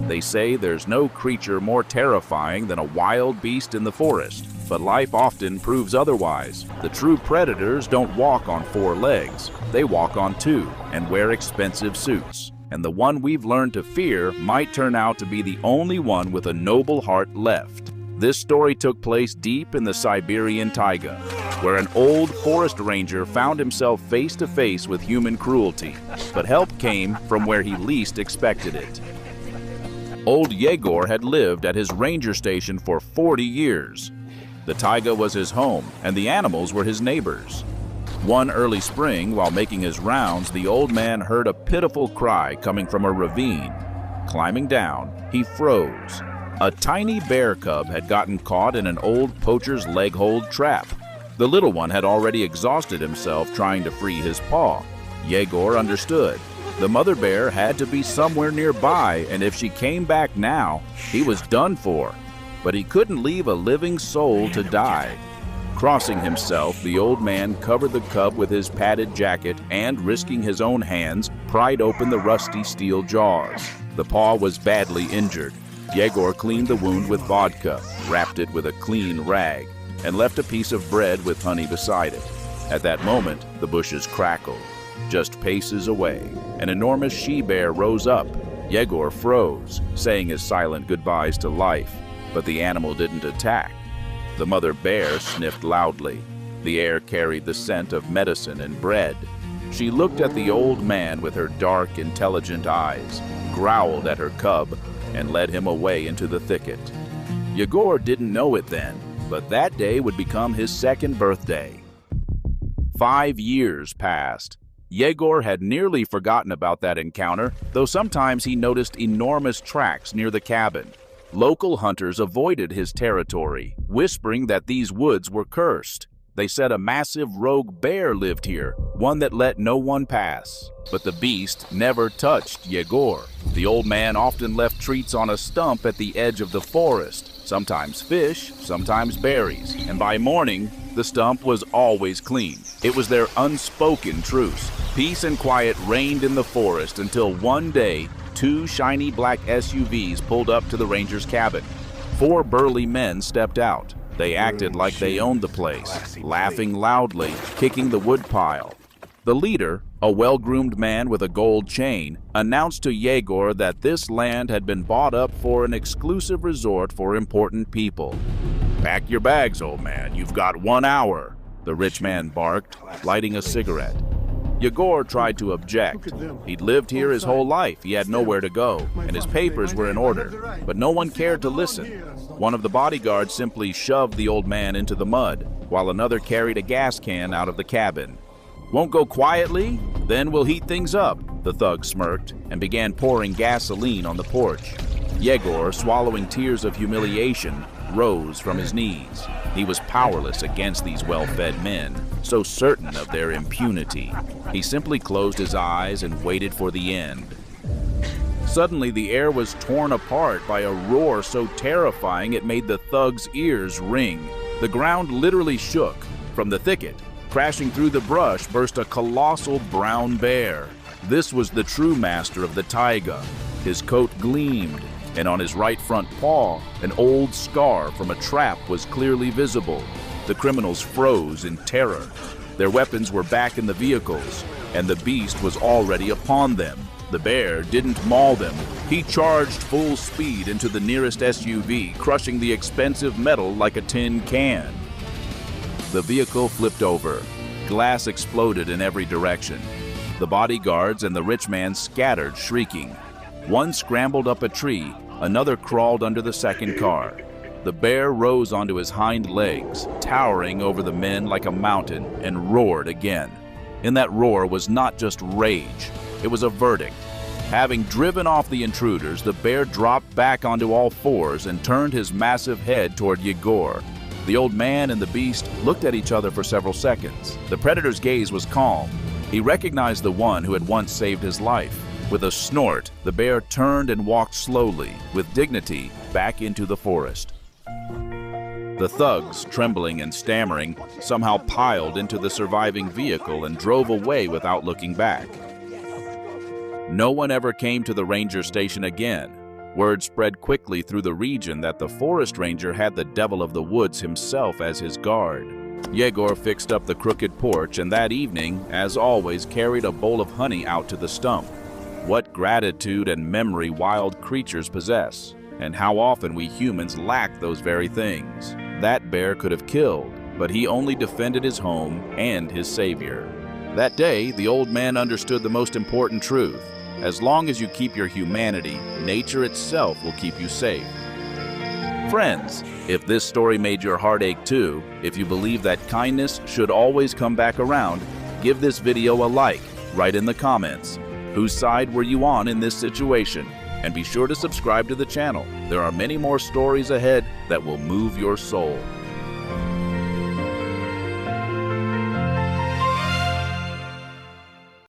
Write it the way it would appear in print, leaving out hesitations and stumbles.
They say there's no creature more terrifying than a wild beast in the forest, but life often proves otherwise. The true predators don't walk on 4 legs. They walk on 2 and wear expensive suits. And the one we've learned to fear might turn out to be the only one with a noble heart left. This story took place deep in the Siberian taiga, where an old forest ranger found himself face to face with human cruelty, but help came from where he least expected it. Old Yegor had lived at his ranger station for 40 years. The taiga was his home, and the animals were his neighbors. One early spring, while making his rounds, the old man heard a pitiful cry coming from a ravine. Climbing down, he froze. A tiny bear cub had gotten caught in an old poacher's leg-hold trap. The little one had already exhausted himself trying to free his paw. Yegor understood. The mother bear had to be somewhere nearby, and if she came back now, he was done for. But he couldn't leave a living soul to die. Crossing himself, the old man covered the cub with his padded jacket and, risking his own hands, pried open the rusty steel jaws. The paw was badly injured. Yegor cleaned the wound with vodka, wrapped it with a clean rag, and left a piece of bread with honey beside it. At that moment, the bushes crackled. Just paces away, an enormous she-bear rose up. Yegor froze, saying his silent goodbyes to life, but the animal didn't attack. The mother bear sniffed loudly. The air carried the scent of medicine and bread. She looked at the old man with her dark, intelligent eyes, growled at her cub, and led him away into the thicket. Yegor didn't know it then, but that day would become his 2nd birthday. 5 years passed. Yegor had nearly forgotten about that encounter, though sometimes he noticed enormous tracks near the cabin. Local hunters avoided his territory, whispering that these woods were cursed. They said a massive rogue bear lived here, one that let no one pass. But the beast never touched Yegor. The old man often left treats on a stump at the edge of the forest, sometimes fish, sometimes berries, and by morning, the stump was always clean. It was their unspoken truce. Peace and quiet reigned in the forest until one day, 2 shiny black SUVs pulled up to the ranger's cabin. 4 burly men stepped out. They acted like they owned the place, laughing loudly, kicking the woodpile. The leader, a well-groomed man with a gold chain, announced to Yegor that this land had been bought up for an exclusive resort for important people. "Pack your bags, old man. You've got 1 hour," the rich man barked, lighting a cigarette. Yegor tried to object. He'd lived here his whole life, he had nowhere to go, and his papers were in order, but no one cared to listen. One of the bodyguards simply shoved the old man into the mud, while another carried a gas can out of the cabin. "Won't go quietly? Then we'll heat things up," the thug smirked, and began pouring gasoline on the porch. Yegor, swallowing tears of humiliation, rose from his knees. He was powerless against these well-fed men, so certain of their impunity. He simply closed his eyes and waited for the end. Suddenly, the air was torn apart by a roar so terrifying it made the thug's ears ring. The ground literally shook. From the thicket, crashing through the brush, burst a colossal brown bear. This was the true master of the taiga. His coat gleamed, and on his right front paw, an old scar from a trap was clearly visible. The criminals froze in terror. Their weapons were back in the vehicles, and the beast was already upon them. The bear didn't maul them. He charged full speed into the nearest SUV, crushing the expensive metal like a tin can. The vehicle flipped over. Glass exploded in every direction. The bodyguards and the rich man scattered, shrieking. One scrambled up a tree, another crawled under the second car. The bear rose onto his hind legs, towering over the men like a mountain, and roared again. In that roar was not just rage, it was a verdict. Having driven off the intruders, the bear dropped back onto all fours and turned his massive head toward Yegor. The old man and the beast looked at each other for several seconds. The predator's gaze was calm. He recognized the one who had once saved his life. With a snort, the bear turned and walked slowly, with dignity, back into the forest. The thugs, trembling and stammering, somehow piled into the surviving vehicle and drove away without looking back. No one ever came to the ranger station again. Word spread quickly through the region that the forest ranger had the devil of the woods himself as his guard. Yegor fixed up the crooked porch and that evening, as always, carried a bowl of honey out to the stump. What gratitude and memory wild creatures possess, and how often we humans lack those very things. That bear could have killed, but he only defended his home and his savior. That day, the old man understood the most important truth. As long as you keep your humanity, nature itself will keep you safe. Friends, if this story made your heart ache too, if you believe that kindness should always come back around, give this video a like, write in the comments. Whose side were you on in this situation? And be sure to subscribe to the channel. There are many more stories ahead that will move your soul.